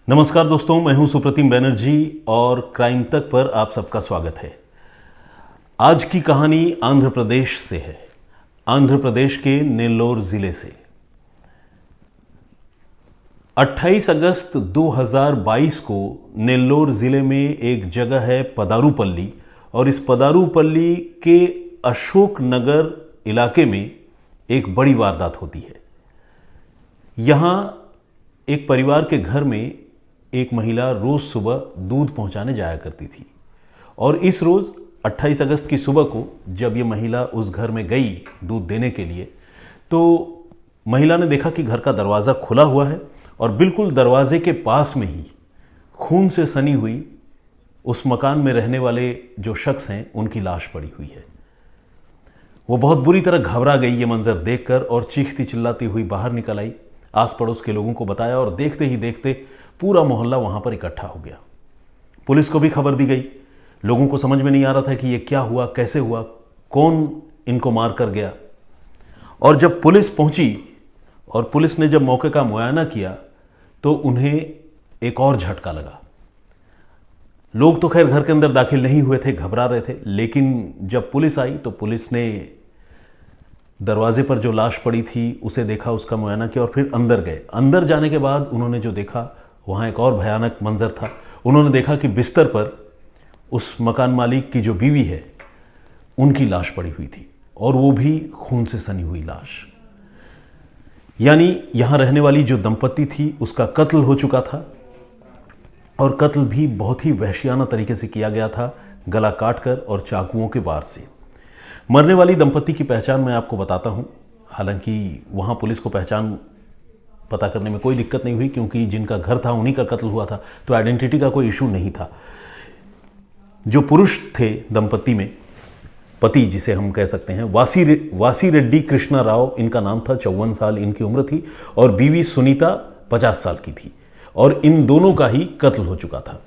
नमस्कार दोस्तों, मैं हूं सुप्रतिम बैनर्जी और क्राइम तक पर आप सबका स्वागत है। आज की कहानी आंध्र प्रदेश से है, आंध्र प्रदेश के नेल्लोर जिले से। 28 अगस्त 2022 को नेल्लोर जिले में एक जगह है पदारूपल्ली, और इस पदारूपल्ली के अशोक नगर इलाके में एक बड़ी वारदात होती है। यहां एक परिवार के घर में एक महिला रोज सुबह दूध पहुंचाने जाया करती थी, और इस रोज 28 अगस्त की सुबह को जब ये महिला उस घर में गई दूध देने के लिए, तो महिला ने देखा कि घर का दरवाज़ा खुला हुआ है और बिल्कुल दरवाजे के पास में ही खून से सनी हुई उस मकान में रहने वाले जो शख्स हैं उनकी लाश पड़ी हुई है। वो बहुत बुरी तरह घबरा गई ये मंजर देखकर और चीखती चिल्लाती हुई बाहर निकल आई, आस पड़ोस के लोगों को बताया और देखते ही देखते पूरा मोहल्ला वहां पर इकट्ठा हो गया। पुलिस को भी खबर दी गई। लोगों को समझ में नहीं आ रहा था कि ये क्या हुआ, कैसे हुआ, कौन इनको मार कर गया। और जब पुलिस पहुंची और पुलिस ने जब मौके का मुआयना किया तो उन्हें एक और झटका लगा। लोग तो खैर घर के अंदर दाखिल नहीं हुए थे, घबरा रहे थे, लेकिन जब पुलिस आई तो पुलिस ने दरवाजे पर जो लाश पड़ी थी उसे देखा, उसका मुआयना किया और फिर अंदर गए। अंदर जाने के बाद उन्होंने जो देखा वहाँ एक और भयानक मंजर था। उन्होंने देखा कि बिस्तर पर उस मकान मालिक की जो बीवी है उनकी लाश पड़ी हुई थी, और वो भी खून से सनी हुई लाश। यानी यहाँ रहने वाली जो दंपत्ति थी उसका कत्ल हो चुका था, और कत्ल भी बहुत ही वहशियाना तरीके से किया गया था, गला काटकर और चाकुओं के वार से। मरने वाली दंपत्ति की पहचान मैं आपको बताता हूँ। हालांकि वहाँ पुलिस को पहचान पता करने में कोई दिक्कत नहीं हुई, क्योंकि जिनका घर था उन्हीं का कत्ल हुआ था, तो आइडेंटिटी का कोई इशू नहीं था। जो पुरुष थे दंपत्ति में, पति जिसे हम कह सकते हैं, वासी रेड्डी कृष्णा राव इनका नाम था, 54 साल इनकी उम्र थी, और बीवी सुनीता 50 साल की थी, और इन दोनों का ही कत्ल हो चुका था।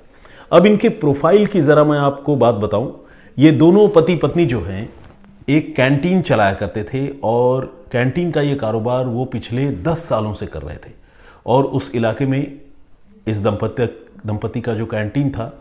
अब इनके प्रोफाइल की ज़रा मैं आपको बात बताऊं। ये दोनों पति पत्नी जो हैं एक कैंटीन चलाया करते थे, और कैंटीन का ये कारोबार वो पिछले 10 सालों से कर रहे थे। और उस इलाके में इस दंपत्ति का जो कैंटीन था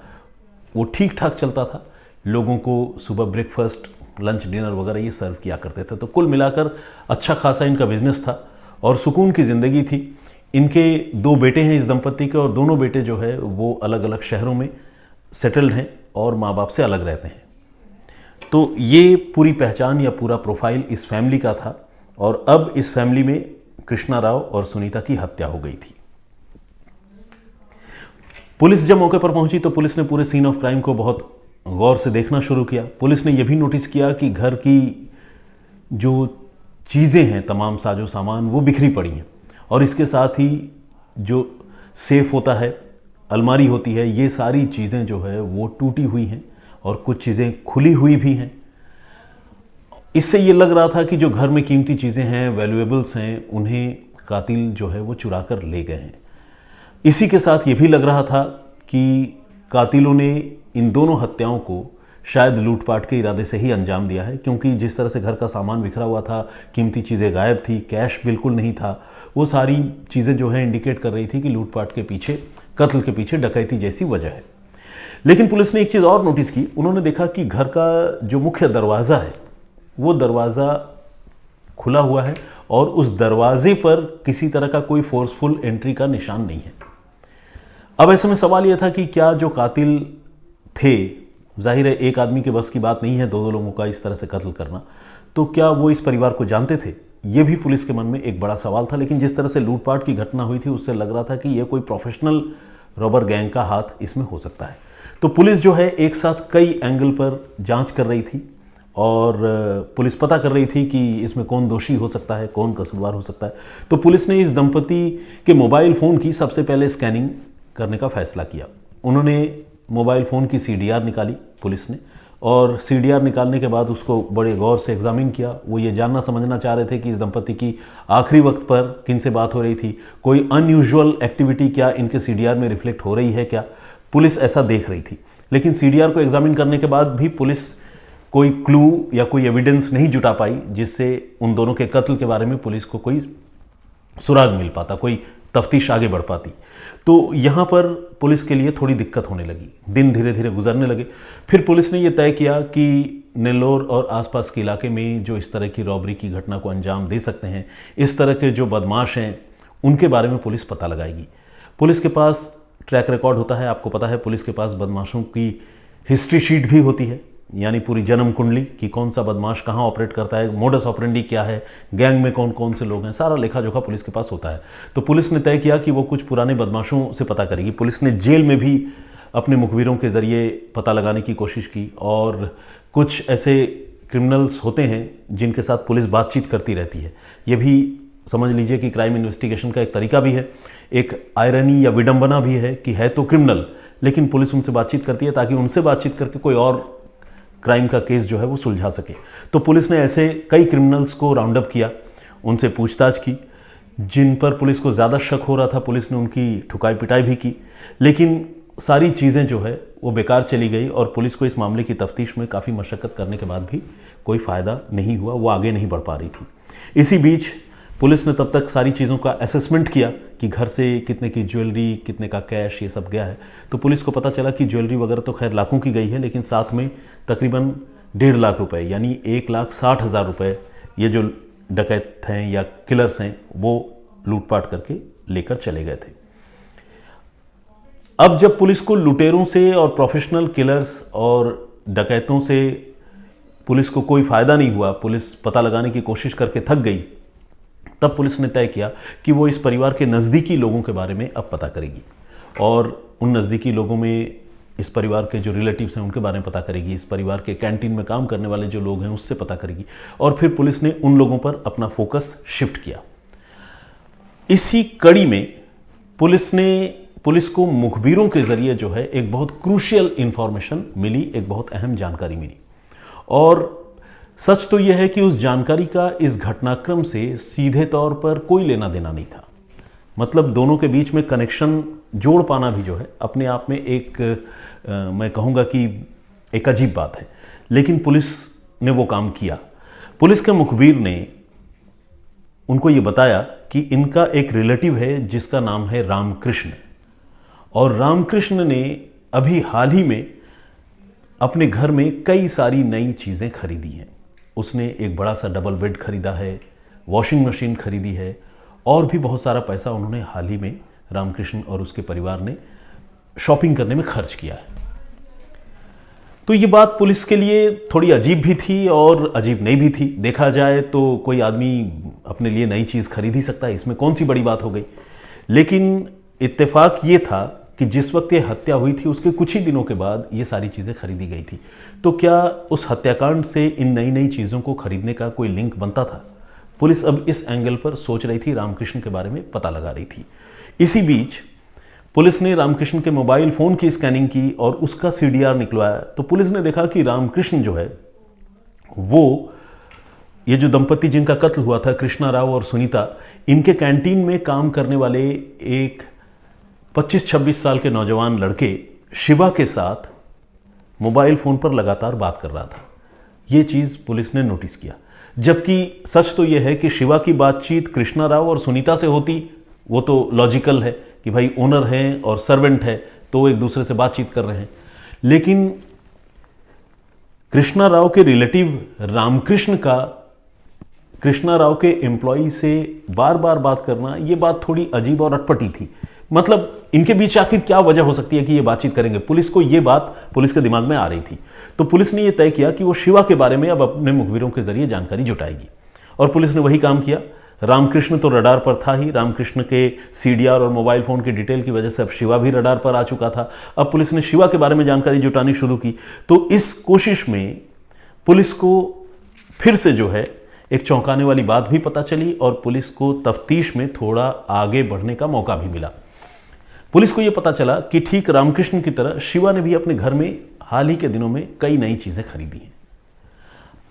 वो ठीक ठाक चलता था। लोगों को सुबह ब्रेकफास्ट, लंच, डिनर वगैरह ये सर्व किया करते थे। तो कुल मिलाकर अच्छा खासा इनका बिजनेस था और सुकून की ज़िंदगी थी। इनके 2 बेटे हैं इस दंपत्ति के, और दोनों बेटे जो है वो अलग अलग शहरों में सेटल्ड हैं और माँ बाप से अलग रहते हैं। तो ये पूरी पहचान या पूरा प्रोफाइल इस फैमिली का था, और अब इस फैमिली में कृष्णा राव और सुनीता की हत्या हो गई थी। पुलिस जब मौके पर पहुंची तो पुलिस ने पूरे सीन ऑफ क्राइम को बहुत गौर से देखना शुरू किया। पुलिस ने यह भी नोटिस किया कि घर की जो चीज़ें हैं, तमाम साजो सामान, वो बिखरी पड़ी हैं, और इसके साथ ही जो सेफ होता है, अलमारी होती है, ये सारी चीज़ें जो है वो टूटी हुई हैं, और कुछ चीज़ें खुली हुई भी हैं। इससे ये लग रहा था कि जो घर में कीमती चीज़ें हैं, वैल्यूएबल्स हैं, उन्हें कातिल जो है वो चुरा कर ले गए हैं। इसी के साथ ये भी लग रहा था कि कातिलों ने इन दोनों हत्याओं को शायद लूटपाट के इरादे से ही अंजाम दिया है, क्योंकि जिस तरह से घर का सामान बिखरा हुआ था, कीमती चीज़ें गायब थी, कैश बिल्कुल नहीं था, वो सारी चीज़ें जो है इंडिकेट कर रही थी कि लूटपाट के पीछे, कत्ल के पीछे डकैती जैसी वजह है। लेकिन पुलिस ने एक चीज़ और नोटिस की। उन्होंने देखा कि घर का जो मुख्य दरवाज़ा है वो दरवाज़ा खुला हुआ है, और उस दरवाजे पर किसी तरह का कोई फोर्सफुल एंट्री का निशान नहीं है। अब ऐसे में सवाल यह था कि क्या जो कातिल थे, जाहिर है एक आदमी के बस की बात नहीं है 2 लोगों का इस तरह से कत्ल करना, तो क्या वो इस परिवार को जानते थे? ये भी पुलिस के मन में एक बड़ा सवाल था। लेकिन जिस तरह से लूटपाट की घटना हुई थी उससे लग रहा था कि यह कोई प्रोफेशनल रॉबर गैंग का हाथ इसमें हो सकता है। तो पुलिस जो है एक साथ कई एंगल पर जांच कर रही थी, और पुलिस पता कर रही थी कि इसमें कौन दोषी हो सकता है, कौन कसूरवार हो सकता है। तो पुलिस ने इस दंपति के मोबाइल फ़ोन की सबसे पहले स्कैनिंग करने का फैसला किया। उन्होंने मोबाइल फ़ोन की CDR निकाली पुलिस ने, और CDR निकालने के बाद उसको बड़े गौर से एग्जामिन किया। वो ये जानना समझना चाह रहे थे कि इस दंपति की आखिरी वक्त पर किन से बात हो रही थी, कोई अनयूजुअल एक्टिविटी क्या इनके CDR में रिफ्लेक्ट हो रही है क्या। पुलिस ऐसा देख रही थी। लेकिन CDR को एग्जामिन करने के बाद भी पुलिस कोई क्लू या कोई एविडेंस नहीं जुटा पाई जिससे उन दोनों के कत्ल के बारे में पुलिस को कोई सुराग मिल पाता, कोई तफ्तीश आगे बढ़ पाती। तो यहाँ पर पुलिस के लिए थोड़ी दिक्कत होने लगी, दिन धीरे धीरे गुजरने लगे। फिर पुलिस ने यह तय किया कि नेल्लोर और आसपास के इलाके में जो इस तरह की रॉबरी की घटना को अंजाम दे सकते हैं, इस तरह के जो बदमाश हैं, उनके बारे में पुलिस पता लगाएगी। पुलिस के पास ट्रैक रिकॉर्ड होता है, आपको पता है पुलिस के पास बदमाशों की हिस्ट्री शीट भी होती है, यानी पूरी जन्म कुंडली कि कौन सा बदमाश कहाँ ऑपरेट करता है, मोडस ऑपरेंडी क्या है, गैंग में कौन कौन से लोग हैं, सारा लेखा जोखा पुलिस के पास होता है। तो पुलिस ने तय किया कि वो कुछ पुराने बदमाशों से पता करेगी। पुलिस ने जेल में भी अपने मुखबिरों के ज़रिए पता लगाने की कोशिश की, और कुछ ऐसे क्रिमिनल्स होते हैं जिनके साथ पुलिस बातचीत करती रहती है। ये भी समझ लीजिए कि क्राइम इन्वेस्टिगेशन का एक तरीका भी है, एक आयरनी या विडंबना भी है कि है तो क्रिमिनल, लेकिन पुलिस उनसे बातचीत करती है ताकि उनसे बातचीत करके कोई और क्राइम का केस जो है वो सुलझा सके। तो पुलिस ने ऐसे कई क्रिमिनल्स को राउंड अप किया, उनसे पूछताछ की। जिन पर पुलिस को ज़्यादा शक हो रहा था, पुलिस ने उनकी ठुकाई पिटाई भी की, लेकिन सारी चीज़ें जो है वो बेकार चली गई और पुलिस को इस मामले की तफ्तीश में काफ़ी मशक्क़त करने के बाद भी कोई फ़ायदा नहीं हुआ, वो आगे नहीं बढ़ पा रही थी। इसी बीच पुलिस ने तब तक सारी चीज़ों का असेसमेंट किया कि घर से कितने की ज्वेलरी, कितने का कैश, ये सब गया है। तो पुलिस को पता चला कि ज्वेलरी वगैरह तो खैर लाखों की गई है, लेकिन साथ में तकरीबन 1.5 लाख रुपए, यानी 1,60,000 रुपए ये जो डकैत हैं या किलर्स हैं वो लूटपाट करके लेकर चले गए थे। अब जब पुलिस को लुटेरों से और प्रोफेशनल किलर्स और डकैतों से पुलिस को कोई फ़ायदा नहीं हुआ, पुलिस पता लगाने की कोशिश करके थक गई, तब पुलिस ने तय किया कि वो इस परिवार के नज़दीकी लोगों के बारे में अब पता करेगी, और उन नज़दीकी लोगों में इस परिवार के जो रिलेटिव्स हैं उनके बारे में पता करेगी, इस परिवार के कैंटीन में काम करने वाले जो लोग हैं उससे पता करेगी, और फिर पुलिस ने उन लोगों पर अपना फोकस शिफ्ट किया। इसी कड़ी में पुलिस को मुखबिरों के जरिए जो है एक बहुत क्रूशियल इंफॉर्मेशन मिली, एक बहुत अहम जानकारी मिली। और सच तो यह है कि उस जानकारी का इस घटनाक्रम से सीधे तौर पर कोई लेना देना नहीं था। मतलब दोनों के बीच में कनेक्शन जोड़ पाना भी जो है अपने आप में एक मैं कहूँगा कि एक अजीब बात है, लेकिन पुलिस ने वो काम किया। पुलिस के मुखबिर ने उनको ये बताया कि इनका एक रिलेटिव है जिसका नाम है रामकृष्ण, और रामकृष्ण ने अभी हाल ही में अपने घर में कई सारी नई चीज़ें खरीदी हैं। उसने एक बड़ा सा डबल बेड खरीदा है, वॉशिंग मशीन खरीदी है, और भी बहुत सारा पैसा उन्होंने हाल ही में रामकृष्ण और उसके परिवार ने शॉपिंग करने में खर्च किया है। तो ये बात पुलिस के लिए थोड़ी अजीब भी थी और अजीब नहीं भी थी। देखा जाए तो कोई आदमी अपने लिए नई चीज़ खरीद ही सकता है, इसमें कौन सी बड़ी बात हो गई। लेकिन इत्तेफाक ये था कि जिस वक्त ये हत्या हुई थी उसके कुछ ही दिनों के बाद ये सारी चीज़ें खरीदी गई थी। तो क्या उस हत्याकांड से इन नई नई चीज़ों को खरीदने का कोई लिंक बनता था? पुलिस अब इस एंगल पर सोच रही थी, रामकृष्ण के बारे में पता लगा रही थी। इसी बीच पुलिस ने रामकृष्ण के मोबाइल फ़ोन की स्कैनिंग की और उसका CDR निकलवाया। तो पुलिस ने देखा कि रामकृष्ण जो है वो, ये जो दंपति जिनका कत्ल हुआ था, कृष्णा राव और सुनीता, इनके कैंटीन में काम करने वाले एक 25-26 साल के नौजवान लड़के शिवा के साथ मोबाइल फ़ोन पर लगातार बात कर रहा था। ये चीज़ पुलिस ने नोटिस किया, जबकि सच तो यह है कि शिवा की बातचीत कृष्णा राव और सुनीता से होती, वो तो लॉजिकल है कि भाई ओनर हैं और सर्वेंट है तो एक दूसरे से बातचीत कर रहे हैं। लेकिन कृष्णा राव के रिलेटिव रामकृष्ण का कृष्णा राव के एम्प्लॉय से बार बार बात करना, ये बात थोड़ी अजीब और अटपटी थी। मतलब इनके बीच आखिर क्या वजह हो सकती है कि ये बातचीत करेंगे? पुलिस को ये बात पुलिस के दिमाग में आ रही थी। तो पुलिस ने ये तय किया कि वो शिवा के बारे में अब अपने मुखबिरों के जरिए जानकारी जुटाएगी, और पुलिस ने वही काम किया। रामकृष्ण तो रडार पर था ही, रामकृष्ण के CDR और मोबाइल फ़ोन की डिटेल की वजह से अब शिवा भी रडार पर आ चुका था। अब पुलिस ने शिवा के बारे में जानकारी जुटानी शुरू की। तो इस कोशिश में पुलिस को फिर से जो है एक चौंकाने वाली बात भी पता चली, और पुलिस को तफ्तीश में थोड़ा आगे बढ़ने का मौका भी मिला। पुलिस को यह पता चला कि ठीक रामकृष्ण की तरह शिवा ने भी अपने घर में हाल ही के दिनों में कई नई चीज़ें खरीदी हैं।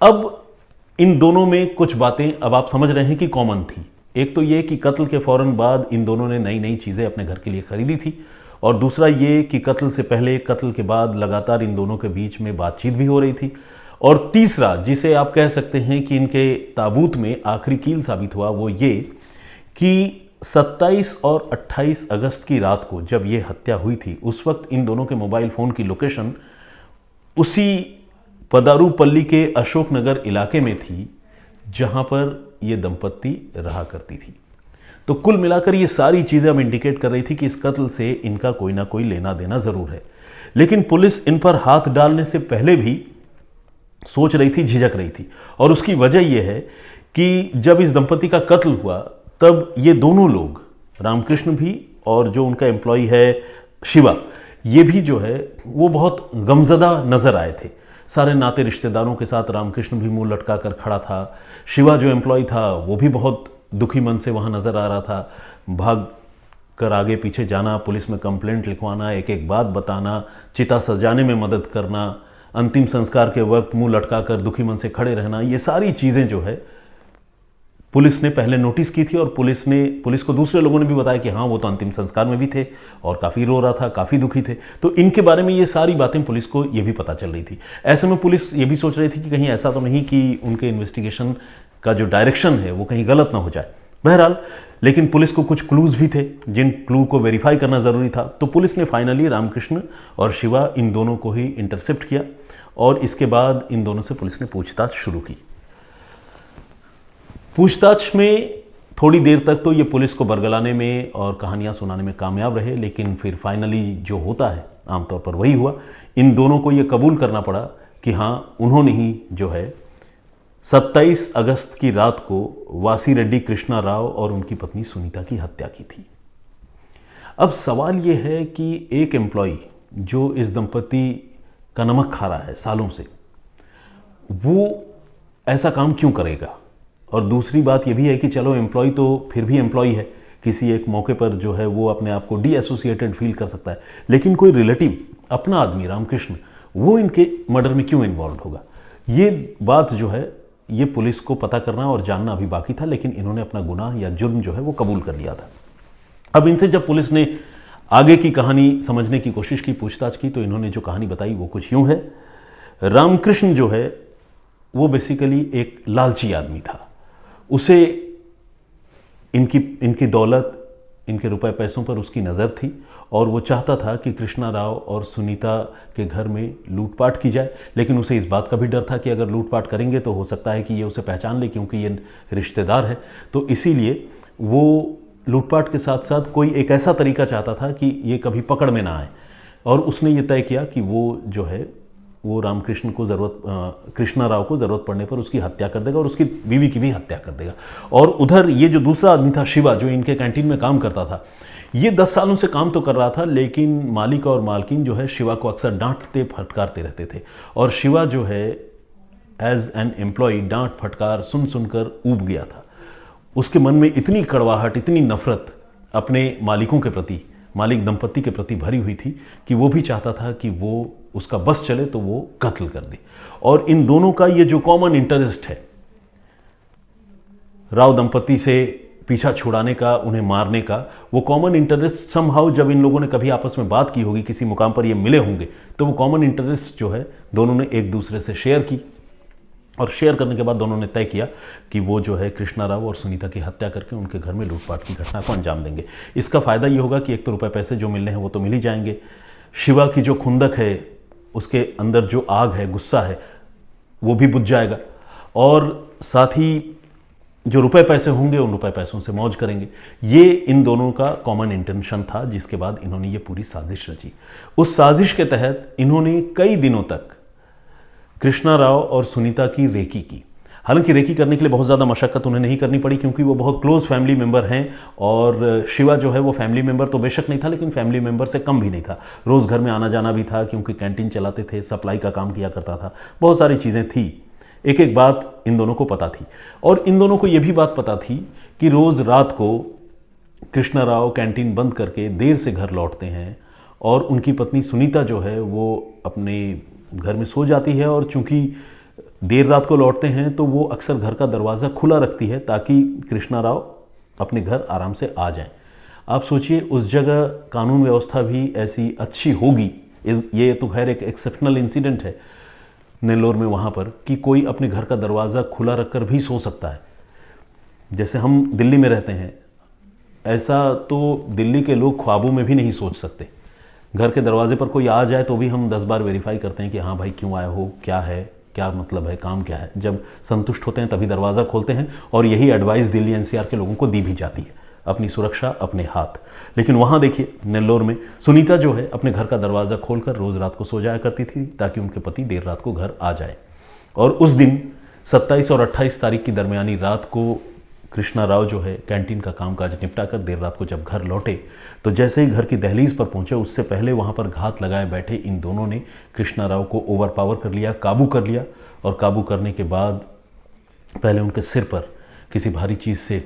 अब इन दोनों में कुछ बातें अब आप समझ रहे हैं कि कॉमन थी। एक तो ये कि कत्ल के फौरन बाद इन दोनों ने नई नई चीज़ें अपने घर के लिए खरीदी थी, और दूसरा ये कि कत्ल से पहले, कत्ल के बाद लगातार इन दोनों के बीच में बातचीत भी हो रही थी, और तीसरा जिसे आप कह सकते हैं कि इनके ताबूत में आखिरी कील साबित हुआ, वो ये कि 27 और 28 अगस्त की रात को जब ये हत्या हुई थी, उस वक्त इन दोनों के मोबाइल फोन की लोकेशन उसी पदारूपल्ली के अशोकनगर इलाके में थी जहां पर यह दंपत्ति रहा करती थी। तो कुल मिलाकर ये सारी चीजें अब इंडिकेट कर रही थी कि इस कत्ल से इनका कोई ना कोई लेना देना जरूर है। लेकिन पुलिस इन पर हाथ डालने से पहले भी सोच रही थी, झिझक रही थी। और उसकी वजह यह है कि जब इस दंपति का कत्ल हुआ तब ये दोनों लोग, रामकृष्ण भी और जो उनका एम्प्लॉय है शिवा, ये भी जो है वो बहुत गमजदा नजर आए थे। सारे नाते रिश्तेदारों के साथ रामकृष्ण भी मुंह लटका कर खड़ा था। शिवा जो एम्प्लॉय था वो भी बहुत दुखी मन से वहां नजर आ रहा था। भाग कर आगे पीछे जाना, पुलिस में कंप्लेंट लिखवाना, एक एक बात बताना, चिता सजाने में मदद करना, अंतिम संस्कार के वक्त मुंह लटका कर दुखी मन से खड़े रहना, ये सारी चीजें जो है पुलिस ने पहले नोटिस की थी। और पुलिस को दूसरे लोगों ने भी बताया कि हाँ वो तो अंतिम संस्कार में भी थे और काफ़ी रो रहा था, काफ़ी दुखी थे। तो इनके बारे में ये सारी बातें पुलिस को ये भी पता चल रही थी। ऐसे में पुलिस ये भी सोच रही थी कि कहीं ऐसा तो नहीं कि उनके इन्वेस्टिगेशन का जो डायरेक्शन है वो कहीं गलत ना हो जाए। बहरहाल, लेकिन पुलिस को कुछ क्लूज भी थे जिन क्लू को वेरीफाई करना ज़रूरी था। तो पुलिस ने फाइनली रामकृष्ण और शिवा इन दोनों को ही इंटरसेप्ट किया और इसके बाद इन दोनों से पुलिस ने पूछताछ शुरू की। पूछताछ में थोड़ी देर तक तो ये पुलिस को बरगलाने में और कहानियां सुनाने में कामयाब रहे, लेकिन फिर फाइनली जो होता है आमतौर पर वही हुआ। इन दोनों को ये कबूल करना पड़ा कि हाँ उन्होंने ही जो है 27 अगस्त की रात को वासी रेड्डी कृष्णा राव और उनकी पत्नी सुनीता की हत्या की थी। अब सवाल ये है कि एक एम्प्लॉय जो इस दंपति का नमक खा रहा है सालों से, वो ऐसा काम क्यों करेगा? और दूसरी बात यह भी है कि चलो एम्प्लॉय तो फिर भी एम्प्लॉय है, किसी एक मौके पर जो है वो अपने आप को डीएसोसिएटेड फील कर सकता है, लेकिन कोई रिलेटिव, अपना आदमी रामकृष्ण, वो इनके मर्डर में क्यों इन्वॉल्व होगा? ये बात जो है ये पुलिस को पता करना और जानना अभी बाकी था, लेकिन इन्होंने अपना गुनाह या जुर्म जो है वो कबूल कर लिया था। अब इनसे जब पुलिस ने आगे की कहानी समझने की कोशिश की, पूछताछ की, तो इन्होंने जो कहानी बताई वो कुछ यूं है। रामकृष्ण जो है वो बेसिकली एक लालची आदमी था। उसे इनकी दौलत, इनके रुपए पैसों पर उसकी नज़र थी और वो चाहता था कि कृष्णा राव और सुनीता के घर में लूटपाट की जाए। लेकिन उसे इस बात का भी डर था कि अगर लूटपाट करेंगे तो हो सकता है कि ये उसे पहचान ले, क्योंकि ये रिश्तेदार है। तो इसीलिए वो लूटपाट के साथ साथ कोई एक ऐसा तरीका चाहता था कि ये कभी पकड़ में ना आए। और उसने ये तय किया कि वो जो है वो रामकृष्ण को कृष्णा राव को ज़रूरत पड़ने पर उसकी हत्या कर देगा और उसकी बीवी की भी हत्या कर देगा। और उधर ये जो दूसरा आदमी था शिवा, जो इनके कैंटीन में काम करता था, ये 10 सालों से काम तो कर रहा था, लेकिन मालिक और मालकिन जो है शिवा को अक्सर डांटते फटकारते रहते थे। और शिवा जो है एज एन एम्प्लॉय डांट फटकार सुन सुनकर ऊब गया था। उसके मन में इतनी कड़वाहट, इतनी नफरत अपने मालिकों के प्रति, मालिक दंपत्ति के प्रति भरी हुई थी कि वो भी चाहता था कि वो उसका बस चले तो वो कत्ल कर दे। और इन दोनों का ये जो कॉमन इंटरेस्ट है, राव दंपत्ति से पीछा छुड़ाने का, उन्हें मारने का, वो कॉमन इंटरेस्ट समहाउ जब इन लोगों ने कभी आपस में बात की होगी, किसी मुकाम पर ये मिले होंगे, तो वो कॉमन इंटरेस्ट जो है दोनों ने एक दूसरे से शेयर की। और शेयर करने के बाद दोनों ने तय किया कि वो जो है कृष्णा राव और सुनीता की हत्या करके उनके घर में लूटपाट की घटना को अंजाम देंगे। इसका फायदा ये होगा कि एक तो रुपए पैसे जो मिलने हैं वो तो मिल ही जाएंगे, शिवा की जो खुंदक है, उसके अंदर जो आग है, गुस्सा है, वो भी बुझ जाएगा, और साथ ही जो रुपए पैसे होंगे उन रुपए पैसों से मौज करेंगे। ये इन दोनों का कॉमन इंटेंशन था, जिसके बाद इन्होंने ये पूरी साजिश रची। उस साजिश के तहत इन्होंने कई दिनों तक कृष्णा राव और सुनीता की रेकी की। हालांकि रेकी करने के लिए बहुत ज़्यादा मशक्कत उन्हें नहीं करनी पड़ी, क्योंकि वो बहुत क्लोज फैमिली मेंबर हैं। और शिवा जो है वो फैमिली मेंबर तो बेशक नहीं था, लेकिन फैमिली मेंबर से कम भी नहीं था। रोज़ घर में आना जाना भी था, क्योंकि कैंटीन चलाते थे, सप्लाई का काम किया करता था, बहुत सारी चीज़ें थी। एक एक बात इन दोनों को पता थी। और इन दोनों को ये भी बात पता थी कि रोज़ रात को कृष्णा राव कैंटीन बंद करके देर से घर लौटते हैं और उनकी पत्नी सुनीता जो है वो अपने घर में सो जाती है। और चूंकि देर रात को लौटते हैं तो वो अक्सर घर का दरवाज़ा खुला रखती है ताकि कृष्णा राव अपने घर आराम से आ जाएं। आप सोचिए, उस जगह कानून व्यवस्था भी ऐसी अच्छी होगी, ये तो खैर एक एक्सेप्शनल इंसिडेंट है नेल्लोर में वहाँ पर, कि कोई अपने घर का दरवाज़ा खुला रखकर भी सो सकता है। जैसे हम दिल्ली में रहते हैं, ऐसा तो दिल्ली के लोग ख्वाबों में भी नहीं सोच सकते। घर के दरवाजे पर कोई आ जाए तो भी हम 10 बार वेरीफाई करते हैं कि हाँ भाई क्यों आए हो, क्या है, क्या मतलब है, काम क्या है। जब संतुष्ट होते हैं तभी दरवाज़ा खोलते हैं, और यही एडवाइस दिल्ली एनसीआर के लोगों को दी भी जाती है, अपनी सुरक्षा अपने हाथ। लेकिन वहाँ देखिए नेल्लोर में सुनीता जो है अपने घर का दरवाज़ा खोलकर रोज़ रात को सो जाया करती थी ताकि उनके पति देर रात को घर आ जाए। और उस दिन 27 और 28 तारीख की दरमियानी रात को कृष्णा राव जो है कैंटीन का कामकाज निपटा कर देर रात को जब घर लौटे तो जैसे ही घर की दहलीज पर पहुंचे उससे पहले वहां पर घात लगाए बैठे इन दोनों ने कृष्णा राव को ओवर पावर कर लिया, काबू कर लिया। और काबू करने के बाद पहले उनके सिर पर किसी भारी चीज़ से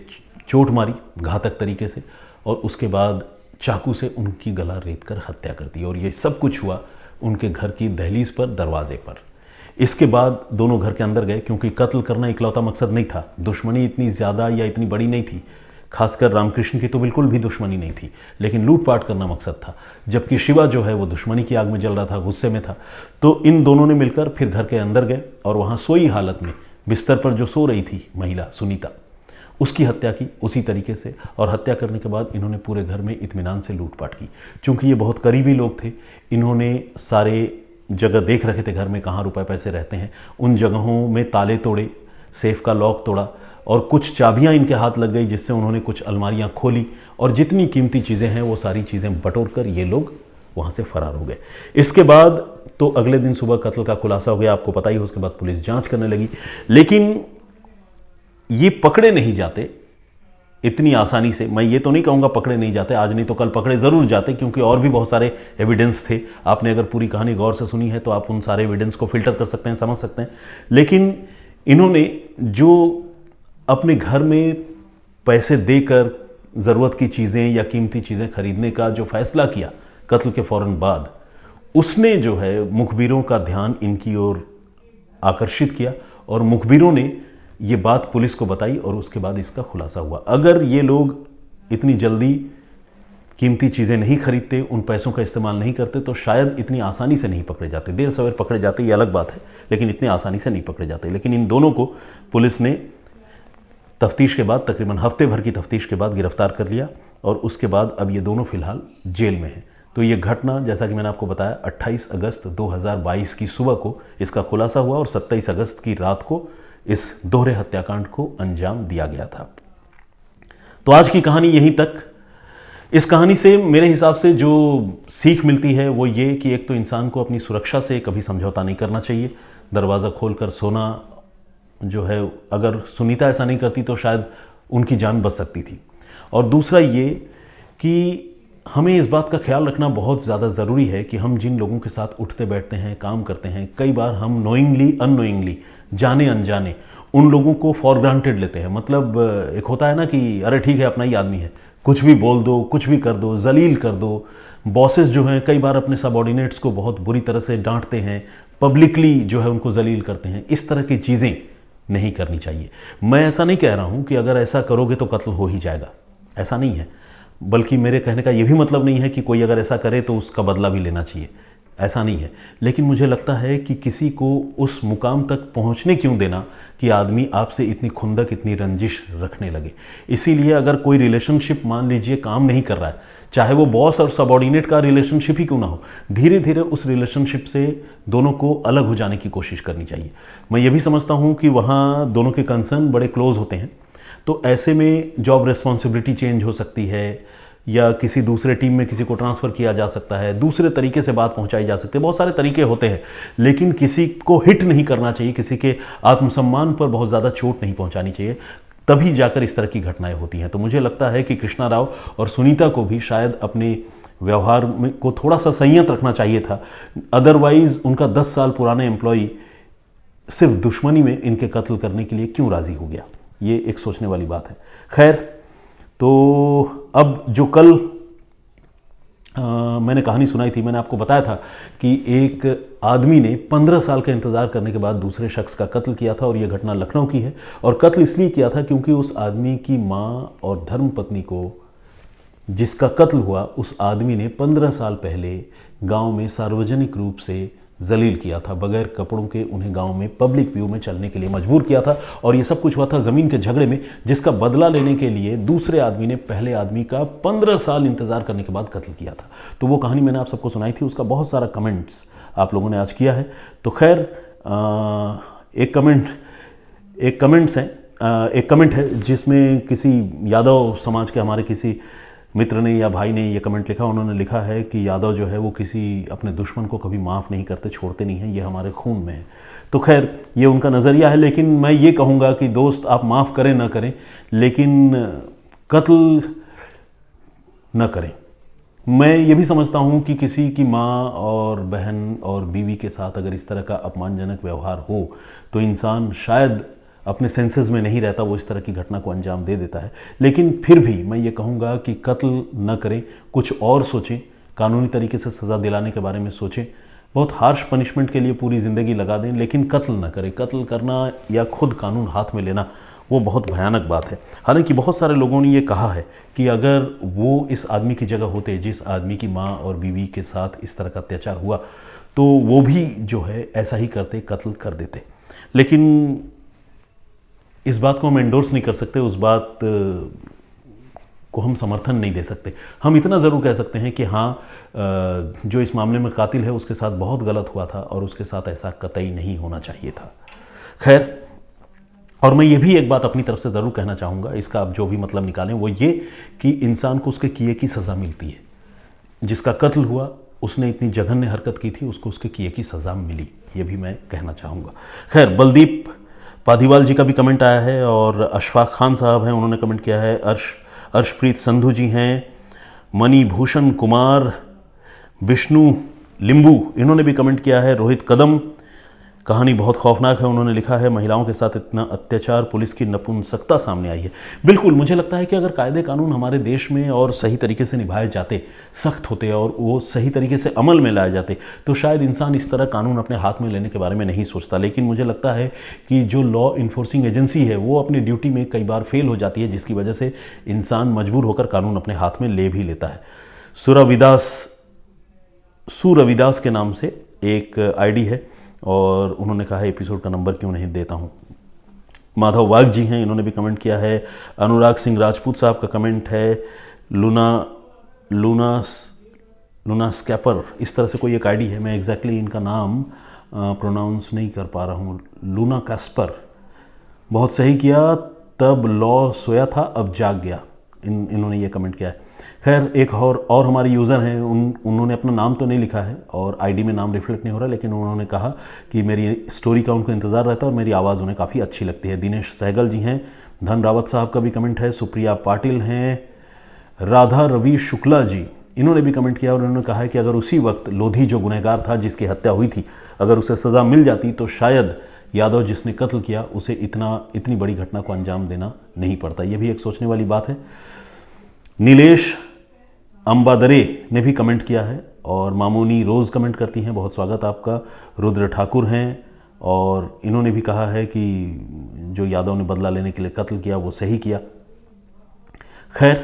चोट मारी घातक तरीके से, और उसके बाद चाकू से उनकी गला रेत कर हत्या कर दी। और ये सब कुछ हुआ उनके घर की दहलीज पर, दरवाजे पर। इसके बाद दोनों घर के अंदर गए, क्योंकि कत्ल करना इकलौता मकसद नहीं था, दुश्मनी इतनी ज़्यादा या इतनी बड़ी नहीं थी, खासकर रामकृष्ण की तो बिल्कुल भी दुश्मनी नहीं थी, लेकिन लूटपाट करना मकसद था। जबकि शिवा जो है वो दुश्मनी की आग में जल रहा था, गुस्से में था। तो इन दोनों ने मिलकर फिर घर के अंदर गए और वहाँ सोई हालत में बिस्तर पर जो सो रही थी महिला सुनीता, उसकी हत्या की उसी तरीके से। और हत्या करने के बाद इन्होंने पूरे घर में इत्मीनान से लूटपाट की। चूँकि ये बहुत करीबी लोग थे, इन्होंने सारे जगह देख रखे थे घर में कहाँ रुपए पैसे रहते हैं, उन जगहों में ताले तोड़े, सेफ का लॉक तोड़ा, और कुछ चाबियां इनके हाथ लग गई जिससे उन्होंने कुछ अलमारियां खोली, और जितनी कीमती चीज़ें हैं वो सारी चीज़ें बटोर कर ये लोग वहाँ से फरार हो गए। इसके बाद तो अगले दिन सुबह कत्ल का खुलासा हो गया, आपको पता ही है। उसके बाद पुलिस जांच करने लगी, लेकिन ये पकड़े नहीं जाते इतनी आसानी से। मैं ये तो नहीं कहूँगा पकड़े नहीं जाते, आज नहीं तो कल पकड़े ज़रूर जाते, क्योंकि और भी बहुत सारे एविडेंस थे। आपने अगर पूरी कहानी गौर से सुनी है तो आप उन सारे एविडेंस को फिल्टर कर सकते हैं, समझ सकते हैं। लेकिन इन्होंने जो अपने घर में पैसे देकर ज़रूरत की चीज़ें या कीमती चीज़ें खरीदने का जो फैसला किया कत्ल के फ़ौरन बाद, उसने जो है मुखबिरों का ध्यान इनकी ओर आकर्षित किया, और मुखबिरों ने ये बात पुलिस को बताई, और उसके बाद इसका खुलासा हुआ। अगर ये लोग इतनी जल्दी कीमती चीज़ें नहीं खरीदते, उन पैसों का इस्तेमाल नहीं करते, तो शायद इतनी आसानी से नहीं पकड़े जाते। देर सवेर पकड़े जाते ये अलग बात है, लेकिन इतनी आसानी से नहीं पकड़े जाते। लेकिन इन दोनों को पुलिस ने तफ्तीश के बाद, तकरीबन हफ्ते भर की तफ्तीश के बाद गिरफ्तार कर लिया, और उसके बाद अब ये दोनों फिलहाल जेल में हैं। तो ये घटना, जैसा कि मैंने आपको बताया, 28 अगस्त 2022 की सुबह को इसका खुलासा हुआ, और 27 अगस्त की रात को इस दोहरे हत्याकांड को अंजाम दिया गया था। तो आज की कहानी यहीं तक। इस कहानी से मेरे हिसाब से जो सीख मिलती है वो ये कि एक तो इंसान को अपनी सुरक्षा से कभी समझौता नहीं करना चाहिए। दरवाज़ा खोलकर सोना जो है, अगर सुनीता ऐसा नहीं करती तो शायद उनकी जान बच सकती थी। और दूसरा ये कि हमें इस बात का ख्याल रखना बहुत ज़्यादा ज़रूरी है कि हम जिन लोगों के साथ उठते बैठते हैं, काम करते हैं, कई बार हम नोइंगली अननोइंगली, जाने अनजाने उन लोगों को फॉर ग्रांटेड लेते हैं। मतलब एक होता है ना कि अरे ठीक है अपना ही आदमी है, कुछ भी बोल दो, कुछ भी कर दो, जलील कर दो। बॉसेस जो हैं कई बार अपने सबॉर्डिनेट्स को बहुत बुरी तरह से डांटते हैं, पब्लिकली जो है उनको जलील करते हैं। इस तरह की चीज़ें नहीं करनी चाहिए। मैं ऐसा नहीं कह रहा हूं कि अगर ऐसा करोगे तो कत्ल हो ही जाएगा, ऐसा नहीं है। बल्कि मेरे कहने का ये भी मतलब नहीं है कि कोई अगर ऐसा करे तो उसका बदला भी लेना चाहिए, ऐसा नहीं है। लेकिन मुझे लगता है कि किसी को उस मुकाम तक पहुंचने क्यों देना कि आदमी आपसे इतनी खुंदक, इतनी रंजिश रखने लगे। इसीलिए अगर कोई रिलेशनशिप मान लीजिए काम नहीं कर रहा है, चाहे वो बॉस और सबॉर्डिनेट का रिलेशनशिप ही क्यों ना हो, धीरे धीरे उस रिलेशनशिप से दोनों को अलग हो जाने की कोशिश करनी चाहिए। मैं ये भी समझता हूँ कि वहाँ दोनों के कंसर्न बड़े क्लोज होते हैं, तो ऐसे में जॉब रिस्पॉन्सिबिलिटी चेंज हो सकती है, या किसी दूसरे टीम में किसी को ट्रांसफ़र किया जा सकता है, दूसरे तरीके से बात पहुंचाई जा सकती है, बहुत सारे तरीके होते हैं। लेकिन किसी को हिट नहीं करना चाहिए, किसी के आत्मसम्मान पर बहुत ज़्यादा चोट नहीं पहुंचानी चाहिए, तभी जाकर इस तरह की घटनाएं होती हैं। तो मुझे लगता है कि कृष्णा राव और सुनीता को भी शायद अपने व्यवहार में को थोड़ा सा संयत रखना चाहिए था। अदरवाइज़ उनका 10 साल पुराने एम्प्लॉई सिर्फ दुश्मनी में इनके कत्ल करने के लिए क्यों राज़ी हो गया, ये एक सोचने वाली बात है। खैर, तो अब जो कल मैंने कहानी सुनाई थी, मैंने आपको बताया था कि एक आदमी ने 15 साल का इंतज़ार करने के बाद दूसरे शख्स का कत्ल किया था, और यह घटना लखनऊ की है। और कत्ल इसलिए किया था क्योंकि उस आदमी की माँ और धर्मपत्नी को, जिसका कत्ल हुआ, उस आदमी ने 15 साल पहले गांव में सार्वजनिक रूप से जलील किया था, बगैर कपड़ों के उन्हें गांव में पब्लिक व्यू में चलने के लिए मजबूर किया था। और ये सब कुछ हुआ था ज़मीन के झगड़े में, जिसका बदला लेने के लिए दूसरे आदमी ने पहले आदमी का 15 साल इंतज़ार करने के बाद कत्ल किया था। तो वो कहानी मैंने आप सबको सुनाई थी, उसका बहुत सारा कमेंट्स आप लोगों ने आज किया है। तो खैर एक कमेंट है जिसमें किसी यादव समाज के हमारे किसी मित्र ने या भाई ने ये कमेंट लिखा। उन्होंने लिखा है कि यादव जो है वो किसी अपने दुश्मन को कभी माफ़ नहीं करते, छोड़ते नहीं हैं, ये हमारे खून में है। तो खैर ये उनका नज़रिया है, लेकिन मैं ये कहूँगा कि दोस्त आप माफ़ करें ना करें, लेकिन कत्ल न करें। मैं ये भी समझता हूँ कि किसी की माँ और बहन और बीवी के साथ अगर इस तरह का अपमानजनक व्यवहार हो तो इंसान शायद अपने सेंसेस में नहीं रहता, वो इस तरह की घटना को अंजाम दे देता है। लेकिन फिर भी मैं ये कहूँगा कि कत्ल न करें, कुछ और सोचें, कानूनी तरीके से सज़ा दिलाने के बारे में सोचें। बहुत हार्श पनिशमेंट के लिए पूरी ज़िंदगी लगा दें, लेकिन कत्ल न करें। कत्ल करना या खुद कानून हाथ में लेना वो बहुत भयानक बात है। हालांकि बहुत सारे लोगों ने ये कहा है कि अगर वो इस आदमी की जगह होते जिस आदमी की माँ और बीवी के साथ इस तरह का अत्याचार हुआ, तो वो भी जो है ऐसा ही करते, कत्ल कर देते। लेकिन इस बात को हम एंडोर्स नहीं कर सकते, उस बात को हम समर्थन नहीं दे सकते। हम इतना ज़रूर कह सकते हैं कि हाँ, जो इस मामले में कातिल है उसके साथ बहुत गलत हुआ था और उसके साथ ऐसा कतई नहीं होना चाहिए था। खैर, और मैं ये भी एक बात अपनी तरफ से ज़रूर कहना चाहूँगा, इसका आप जो भी मतलब निकालें, वो ये कि इंसान को उसके किए की सज़ा मिलती है। जिसका कत्ल हुआ उसने इतनी जघन्य हरकत की थी, उसको उसके किए की सज़ा मिली, ये भी मैं कहना चाहूँगा। खैर, बलदीप पाधीवाल जी का भी कमेंट आया है और अशफाक खान साहब हैं, उन्होंने कमेंट किया है। अर्शप्रीत संधू जी हैं, मणिभूषण कुमार, विष्णु लिंबू, इन्होंने भी कमेंट किया है। रोहित कदम, कहानी बहुत खौफनाक है, उन्होंने लिखा है। महिलाओं के साथ इतना अत्याचार, पुलिस की नपुंसकता सामने आई है। बिल्कुल, मुझे लगता है कि अगर कायदे कानून हमारे देश में और सही तरीके से निभाए जाते, सख्त होते और वो सही तरीके से अमल में लाए जाते, तो शायद इंसान इस तरह कानून अपने हाथ में लेने के बारे में नहीं सोचता। लेकिन मुझे लगता है कि जो लॉ इन्फोर्सिंग एजेंसी है वो अपनी ड्यूटी में कई बार फेल हो जाती है, जिसकी वजह से इंसान मजबूर होकर कानून अपने हाथ में ले भी लेता है। सूरविदास के नाम से एक आईडी है और उन्होंने कहा है एपिसोड का नंबर क्यों नहीं देता हूँ। माधव वाघ जी हैं, इन्होंने भी कमेंट किया है। अनुराग सिंह राजपूत साहब का कमेंट है। लूना स्कैपर, इस तरह से कोई एक आईडी है, मैं एग्जैक्टली इनका नाम प्रोनाउंस नहीं कर पा रहा हूँ। लूना कैस्पर, बहुत सही किया, तब लॉ सोया था अब जाग गया, इन्होंने ये कमेंट किया है। खैर, एक और हमारे यूज़र हैं, उन्होंने अपना नाम तो नहीं लिखा है और आईडी में नाम रिफ्लेक्ट नहीं हो रहा, लेकिन उन्होंने कहा कि मेरी स्टोरी का उनको इंतज़ार रहता है और मेरी आवाज़ उन्हें काफ़ी अच्छी लगती है। दिनेश सहगल जी हैं। धन रावत साहब का भी कमेंट है। सुप्रिया पाटिल हैं। राधा रवि शुक्ला जी, इन्होंने भी कमेंट किया और उन्होंने कहा है कि अगर उसी वक्त लोधी जो गुनहगार था जिसकी हत्या हुई थी, अगर उसे सज़ा मिल जाती तो शायद यादव जिसने कत्ल किया उसे इतनी बड़ी घटना को अंजाम देना नहीं पड़ता। यह भी एक सोचने वाली बात है। नीलेश अंबादरे ने भी कमेंट किया है और मामूनी रोज़ कमेंट करती हैं, बहुत स्वागत आपका। रुद्र ठाकुर हैं और इन्होंने भी कहा है कि जो यादव ने बदला लेने के लिए कत्ल किया वो सही किया। खैर,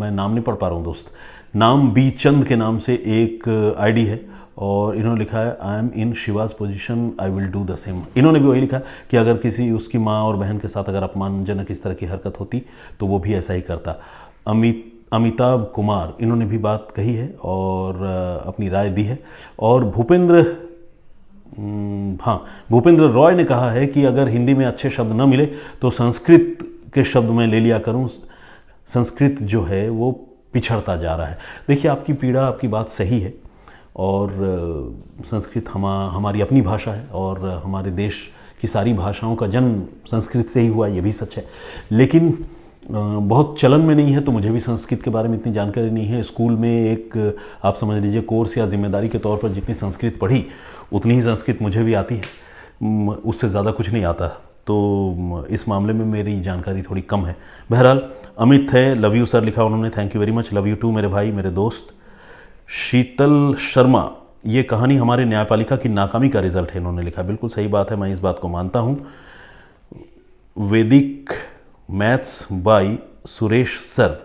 मैं नाम नहीं पढ़ पा रहा हूँ दोस्त, नाम बी चंद के नाम से एक आईडी है और इन्होंने लिखा है I am in Shiva's position, I will do the same. इन्होंने भी वही लिखा कि अगर किसी उसकी माँ और बहन के साथ अगर अपमानजनक इस तरह की हरकत होती तो वो भी ऐसा ही करता। अमिताभ कुमार, इन्होंने भी बात कही है और अपनी राय दी है। और भूपेंद्र रॉय ने कहा है कि अगर हिंदी में अच्छे शब्द न मिले तो संस्कृत के शब्द मैं ले लिया करूं, संस्कृत जो है वो पिछड़ता जा रहा है। देखिए, आपकी पीड़ा, आपकी बात सही है और संस्कृत हमारी अपनी भाषा है और हमारे देश की सारी भाषाओं का जन्म संस्कृत से ही हुआ, ये भी सच है। लेकिन बहुत चलन में नहीं है, तो मुझे भी संस्कृत के बारे में इतनी जानकारी नहीं है। स्कूल में एक आप समझ लीजिए कोर्स या जिम्मेदारी के तौर पर जितनी संस्कृत पढ़ी उतनी ही संस्कृत मुझे भी आती है, उससे ज़्यादा कुछ नहीं आता। तो इस मामले में मेरी जानकारी थोड़ी कम है। बहरहाल, अमित है, लव यू सर लिखा उन्होंने, thank you very much, love you too मेरे भाई, मेरे दोस्त। शीतल शर्मा, ये कहानी हमारे न्यायपालिका की नाकामी का रिजल्ट है, इन्होंने लिखा। बिल्कुल सही बात है, मैं इस बात को मानता हूँ। वैदिक मैथ्स बाय सुरेश सर,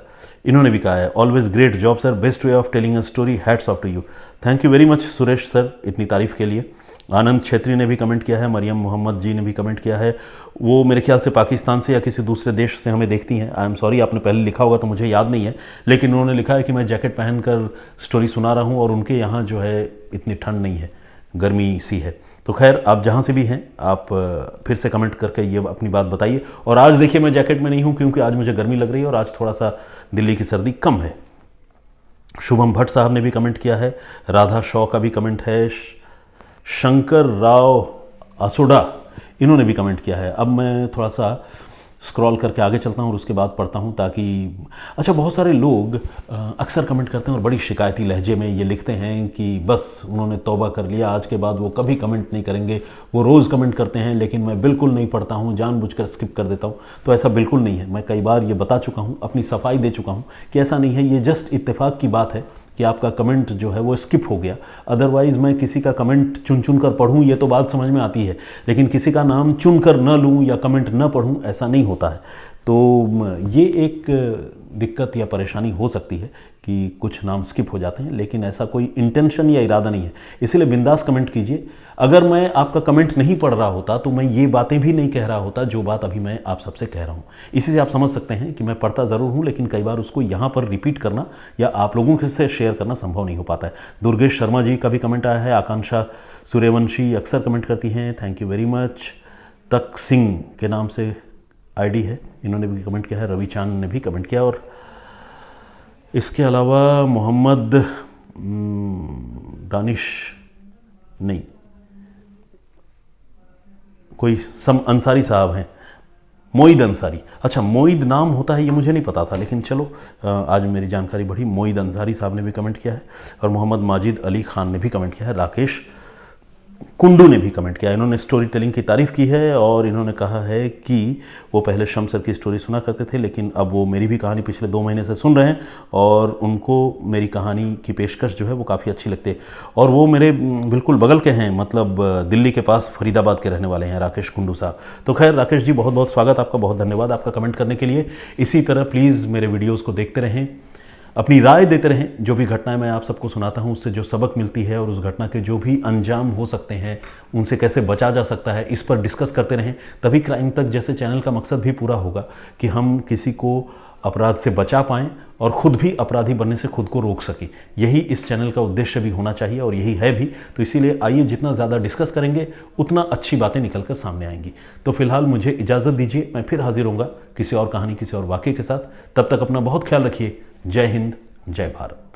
इन्होंने भी कहा है always great job sir, best way of telling a story, hats off to you. Thank you very much Suresh sir इतनी तारीफ के लिए। आनंद छेत्री ने भी कमेंट किया है, मरियम मोहम्मद जी ने भी कमेंट किया है। वो मेरे ख्याल से पाकिस्तान से या किसी दूसरे देश से हमें देखती हैं। आई एम सॉरी, आपने पहले लिखा होगा तो मुझे याद नहीं है, लेकिन उन्होंने लिखा है कि मैं जैकेट पहनकर स्टोरी सुना रहा हूँ और उनके यहाँ जो है इतनी ठंड नहीं है, गर्मी सी है। तो खैर, आप जहाँ से भी हैं आप फिर से कमेंट करके ये अपनी बात बताइए। और आज देखिए मैं जैकेट में नहीं हूँ क्योंकि आज मुझे गर्मी लग रही है और आज थोड़ा सा दिल्ली की सर्दी कम है। शुभम भट्ट साहब ने भी कमेंट किया है, राधा शॉ का भी कमेंट है, शंकर राव असोडा इन्होंने भी कमेंट किया है। अब मैं थोड़ा सा स्क्रॉल करके आगे चलता हूँ और उसके बाद पढ़ता हूँ ताकि अच्छा, बहुत सारे लोग अक्सर कमेंट करते हैं और बड़ी शिकायती लहजे में ये लिखते हैं कि बस उन्होंने तौबा कर लिया, आज के बाद वो कभी कमेंट नहीं करेंगे। वो रोज़ कमेंट करते हैं लेकिन मैं बिल्कुल नहीं पढ़ता हूँ, जानबूझकर स्किप कर देता हूँ। तो ऐसा बिल्कुल नहीं है, मैं कई बार ये बता चुका हूँ, अपनी सफाई दे चुका हूँ कि ऐसा नहीं है। ये जस्ट इत्तेफाक की बात है कि आपका कमेंट जो है वो स्किप हो गया। अदरवाइज़ मैं किसी का कमेंट चुन चुन कर पढ़ूँ ये तो बात समझ में आती है, लेकिन किसी का नाम चुन कर न लूँ या कमेंट न पढ़ूँ ऐसा नहीं होता है। तो ये एक दिक्कत या परेशानी हो सकती है कि कुछ नाम स्किप हो जाते हैं, लेकिन ऐसा कोई इंटेंशन या इरादा नहीं है। इसीलिए बिंदास कमेंट कीजिए। अगर मैं आपका कमेंट नहीं पढ़ रहा होता तो मैं ये बातें भी नहीं कह रहा होता जो बात अभी मैं आप सबसे कह रहा हूँ। इसी से आप समझ सकते हैं कि मैं पढ़ता ज़रूर हूँ, लेकिन कई बार उसको यहाँ पर रिपीट करना या आप लोगों के से शेयर करना संभव नहीं हो पाता है। दुर्गेश शर्मा जी का भी कमेंट आया है। आकांक्षा सूर्यवंशी अक्सर कमेंट करती हैं, थैंक यू वेरी मच। तक सिंह के नाम से आईडी है, इन्होंने भी कमेंट किया है। रवि चांद ने भी कमेंट किया। और इसके अलावा मोहम्मद दानिश नहीं, कोई अंसारी साहब हैं, मोईद अंसारी। अच्छा, मोईद नाम होता है ये मुझे नहीं पता था, लेकिन चलो आज मेरी जानकारी बढ़ी। मोईद अंसारी साहब ने भी कमेंट किया है और मोहम्मद माजिद अली खान ने भी कमेंट किया है। राकेश कुंडू ने भी कमेंट किया। इन्होंने स्टोरी टेलिंग की तारीफ़ की है और इन्होंने कहा है कि वो पहले शम्स सर की स्टोरी सुना करते थे, लेकिन अब वो मेरी भी कहानी पिछले 2 महीने से सुन रहे हैं और उनको मेरी कहानी की पेशकश जो है वो काफ़ी अच्छी लगती है। और वो मेरे बिल्कुल बगल के हैं, मतलब दिल्ली के पास फरीदाबाद के रहने वाले हैं राकेश कुंडू साहब। तो खैर राकेश जी, बहुत बहुत स्वागत आपका, बहुत धन्यवाद आपका कमेंट करने के लिए। इसी तरह प्लीज़ मेरे वीडियोज़ को देखते रहें, अपनी राय देते रहें। जो भी घटनाएं मैं आप सबको सुनाता हूं उससे जो सबक मिलती है और उस घटना के जो भी अंजाम हो सकते हैं उनसे कैसे बचा जा सकता है, इस पर डिस्कस करते रहें। तभी क्राइम तक जैसे चैनल का मकसद भी पूरा होगा कि हम किसी को अपराध से बचा पाएं और ख़ुद भी अपराधी बनने से खुद को रोक सकें। यही इस चैनल का उद्देश्य भी होना चाहिए और यही है भी। तो इसीलिए आइए, जितना ज़्यादा डिस्कस करेंगे उतना अच्छी बातें निकल कर सामने आएंगी। तो फिलहाल मुझे इजाज़त दीजिए, मैं फिर हाजिर होऊंगा किसी और कहानी, किसी और वाक़ये के साथ। तब तक अपना बहुत ख्याल रखिए। जय हिंद, जय भारत।